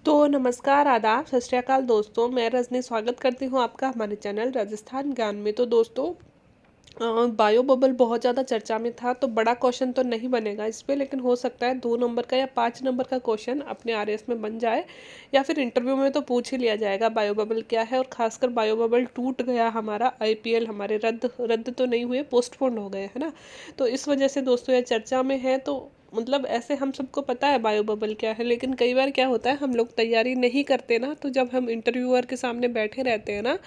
तो नमस्कार, आदाब, सत श्री अकाल दोस्तों। मैं रजनी स्वागत करती हूँ आपका हमारे चैनल राजस्थान ज्ञान में। तो दोस्तों, बायो बबल बहुत ज़्यादा चर्चा में था, तो बड़ा क्वेश्चन तो नहीं बनेगा इस पे, लेकिन हो सकता है 2 नंबर का या 5 नंबर का क्वेश्चन अपने आरएस में बन जाए, या फिर इंटरव्यू में तो पूछ ही लिया जाएगा बायो बबल क्या है। और खासकर बायो बबल टूट गया हमारा, आईपीएल हमारे रद्द रद्द तो नहीं हुए, पोस्टपोन हो गए, है ना। तो इस वजह से दोस्तों यह चर्चा में है। तो मतलब ऐसे हम सबको पता है बायो बबल क्या है, लेकिन कई बार क्या होता है, हम लोग तैयारी नहीं करते ना, तो जब हम इंटरव्यूअर के सामने बैठे रहते हैं ना,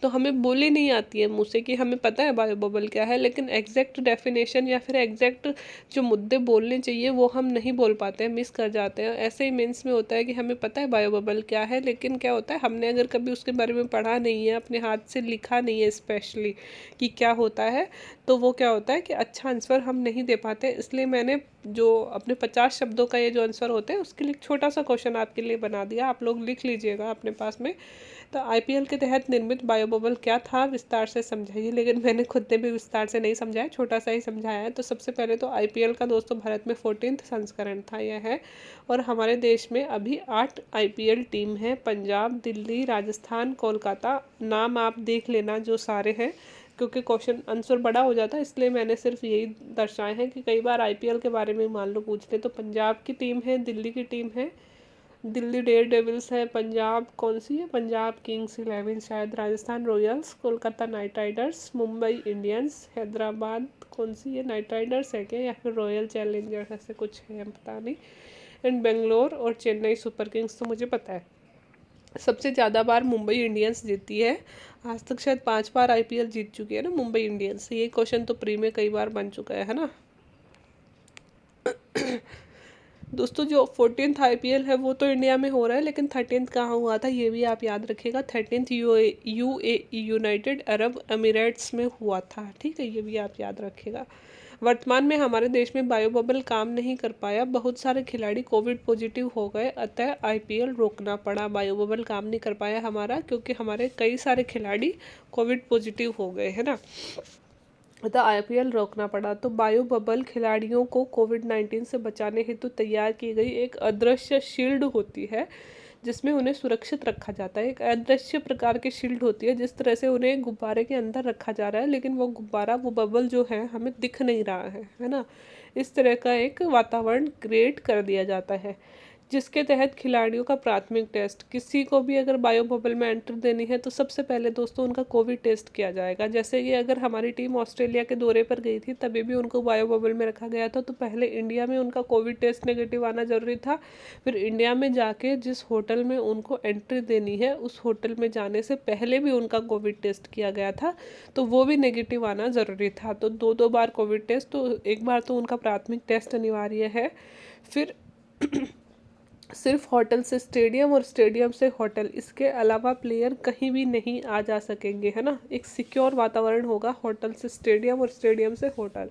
तो हमें बोली नहीं आती है मुँह से कि हमें पता है बायो बबल क्या है, लेकिन एग्जैक्ट डेफिनेशन या फिर एग्जैक्ट जो मुद्दे बोलने चाहिए वो हम नहीं बोल पाते हैं, मिस कर जाते हैं। ऐसे ही मेंस में होता है कि हमें पता है बायो बबल क्या है, लेकिन क्या होता है, हमने अगर कभी उसके बारे में पढ़ा नहीं है, अपने हाथ से लिखा नहीं है स्पेशली कि क्या होता है, तो वो क्या होता है कि अच्छा आंसर हम नहीं दे पाते। इसलिए मैंने जो अपने 50 शब्दों का ये जो आंसर होते हैं उसके लिए एक छोटा सा क्वेश्चन आपके लिए बना दिया, आप लोग लिख लीजिएगा अपने पास में। तो आईपीएल के तहत निर्मित बायो बबल क्या था, विस्तार से समझाइए। लेकिन मैंने खुद ने भी विस्तार से नहीं समझाया, छोटा सा ही समझाया है। तो सबसे पहले तो आईपीएल का दोस्तों भारत में 14th संस्करण था यह है। और हमारे देश में अभी 8 आईपीएल टीम है, पंजाब, दिल्ली, राजस्थान, कोलकाता। नाम आप देख लेना जो सारे हैं, क्योंकि क्वेश्चन आंसर बड़ा हो जाता है, इसलिए मैंने सिर्फ यही दर्शाए हैं कि कई बार आईपीएल के बारे में मान लो पूछ ले। तो पंजाब की टीम है, दिल्ली की टीम है, दिल्ली डेयर डेविल्स है, पंजाब कौन सी है, पंजाब किंग्स 11 शायद, Rajasthan Royals, Kolkata night Riders, Mumbai Indians, Hyderabad कौन सी है, नाइट राइडर्स है क्या, या फिर रॉयल चैलेंजर्स, ऐसे कुछ है पता नहीं, एंड बेंगलोर और चेन्नई सुपर किंग्स तो मुझे पता है। सबसे ज़्यादा बार मुंबई इंडियंस जीती है, आज तक शायद 5 बार आईपीएल जीत चुकी है ना मुंबई इंडियंस। ये क्वेश्चन तो प्री में कई बार बन चुका है ना। दोस्तों, जो 14th आईपीएल है वो तो इंडिया में हो रहा है, लेकिन 13th कहाँ हुआ था ये भी आप याद रखिएगा। 13th यूएई यूनाइटेड अरब अमीराट्स में हुआ था, ठीक है, ये भी आप याद रखिएगा। वर्तमान में हमारे देश में बायो बबल काम नहीं कर पाया, बहुत सारे खिलाड़ी कोविड पॉजिटिव हो गए, अतः आईपीएल रोकना पड़ा। बायो बबल काम नहीं कर पाया हमारा, क्योंकि हमारे कई सारे खिलाड़ी कोविड पॉजिटिव हो गए, है ना, अतः आईपीएल रोकना पड़ा। तो बायो बबल खिलाड़ियों को कोविड-19 से बचाने हेतु तैयार की गई एक अदृश्य शील्ड होती है, जिसमें उन्हें सुरक्षित रखा जाता है। एक अदृश्य प्रकार की शील्ड होती है, जिस तरह से उन्हें गुब्बारे के अंदर रखा जा रहा है, लेकिन वो गुब्बारा, वो बबल जो है हमें दिख नहीं रहा है ना। इस तरह का एक वातावरण क्रिएट कर दिया जाता है, जिसके तहत खिलाड़ियों का प्राथमिक टेस्ट, किसी को भी अगर बायो बबल में एंट्री देनी है तो सबसे पहले दोस्तों उनका कोविड टेस्ट किया जाएगा। जैसे कि अगर हमारी टीम ऑस्ट्रेलिया के दौरे पर गई थी, तभी भी उनको बायो बबल में रखा गया था, तो पहले इंडिया में उनका कोविड टेस्ट नेगेटिव आना जरूरी था। फिर इंडिया में जाके जिस होटल में उनको एंट्री देनी है, उस होटल में जाने से पहले भी उनका कोविड टेस्ट किया गया था, तो वो भी नेगेटिव आना ज़रूरी था। तो 2-2 बार कोविड टेस्ट, तो एक बार तो उनका प्राथमिक टेस्ट अनिवार्य है। फिर सिर्फ होटल से स्टेडियम और स्टेडियम से होटल, इसके अलावा प्लेयर कहीं भी नहीं आ जा सकेंगे, है ना। एक सिक्योर वातावरण होगा, होटल से स्टेडियम और स्टेडियम से होटल।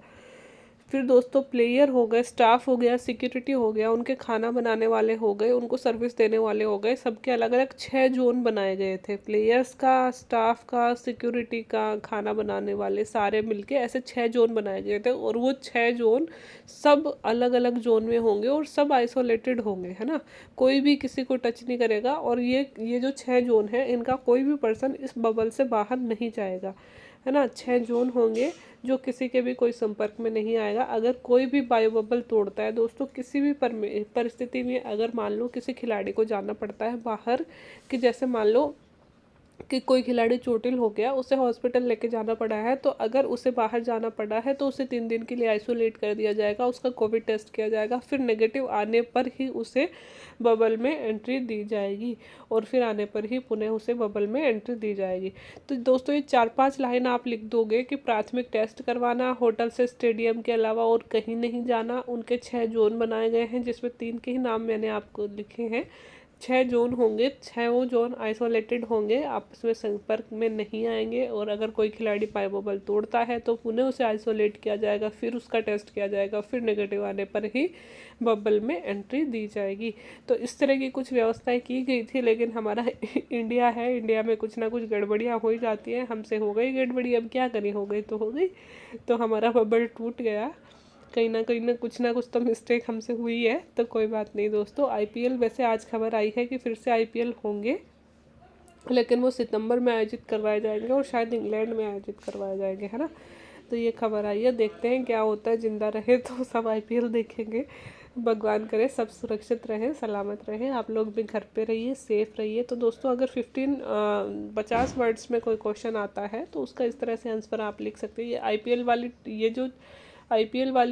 फिर दोस्तों, प्लेयर हो गए, स्टाफ हो गया, सिक्योरिटी हो गया, उनके खाना बनाने वाले हो गए, उनको सर्विस देने वाले हो गए, सबके अलग अलग 6 जोन बनाए गए थे। प्लेयर्स का, स्टाफ का, सिक्योरिटी का, खाना बनाने वाले, सारे मिलके ऐसे 6 जोन बनाए गए थे। और वो 6 जोन सब अलग अलग जोन में होंगे और सब आइसोलेटेड होंगे, है ना। कोई भी किसी को टच नहीं करेगा। और ये जो 6 जोन है, इनका कोई भी पर्सन इस बबल से बाहर नहीं जाएगा, है ना। 6 जोन होंगे जो किसी के भी कोई संपर्क में नहीं आएगा। अगर कोई भी बायो बबल तोड़ता है दोस्तों, किसी भी परिस्थिति में, अगर मान लो किसी खिलाड़ी को जाना पड़ता है बाहर, कि जैसे मान लो कि कोई खिलाड़ी चोटिल हो गया, उसे हॉस्पिटल लेके जाना पड़ा है, तो अगर उसे बाहर जाना पड़ा है तो उसे 3 दिन के लिए आइसोलेट कर दिया जाएगा, उसका कोविड टेस्ट किया जाएगा, फिर नेगेटिव आने पर ही उसे बबल में एंट्री दी जाएगी, और फिर आने पर ही पुनः उसे बबल में एंट्री दी जाएगी। तो दोस्तों, ये 4-5 लाइन आप लिख दोगे कि प्राथमिक टेस्ट करवाना, होटल से स्टेडियम के अलावा और कहीं नहीं जाना, उनके 6 जोन बनाए गए हैं, जिसमें 3 के ही नाम मैंने आपको लिखे हैं। 6 जोन होंगे, 6 जोन आइसोलेटेड होंगे, आपस में संपर्क में नहीं आएंगे। और अगर कोई खिलाड़ी बायो बबल तोड़ता है तो पुनः उसे आइसोलेट किया जाएगा, फिर उसका टेस्ट किया जाएगा, फिर नेगेटिव आने पर ही बबल में एंट्री दी जाएगी। तो इस तरह की कुछ व्यवस्थाएं की गई थी, लेकिन हमारा इंडिया है, इंडिया में कुछ ना कुछ गड़बड़ियाँ हो ही जाती हैं। हमसे हो गई गड़बड़ी, अब क्या करें, हो गई तो हो गई, तो हमारा बबल टूट गया। कहीं ना कुछ ना कुछ तो मिस्टेक हमसे हुई है, तो कोई बात नहीं दोस्तों। आईपीएल वैसे आज खबर आई है कि फिर से आईपीएल होंगे, लेकिन वो सितंबर में आयोजित करवाए जाएंगे और शायद इंग्लैंड में आयोजित करवाए जाएंगे, है ना। तो ये खबर आई है, देखते हैं क्या होता है। जिंदा रहे तो सब आईपीएल देखेंगे। भगवान करे सब सुरक्षित रहें, सलामत रहें, आप लोग भी घर पे रहिए, सेफ रहिए। तो दोस्तों अगर 50 वर्ड्स में कोई क्वेश्चन आता है तो उसका इस तरह से आंसर आप लिख सकते हैं। ये आईपीएल वाली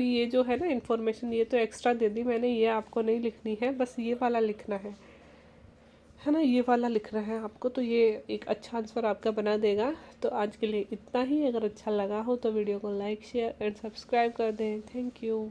ये जो है ना इन्फॉर्मेशन, ये तो एक्स्ट्रा दे दी मैंने, ये आपको नहीं लिखनी है, बस ये वाला लिखना है ना, ये वाला लिखना है आपको। तो ये एक अच्छा आंसर आपका बना देगा। तो आज के लिए इतना ही। अगर अच्छा लगा हो तो वीडियो को लाइक शेयर एंड सब्सक्राइब कर दें। Thank you.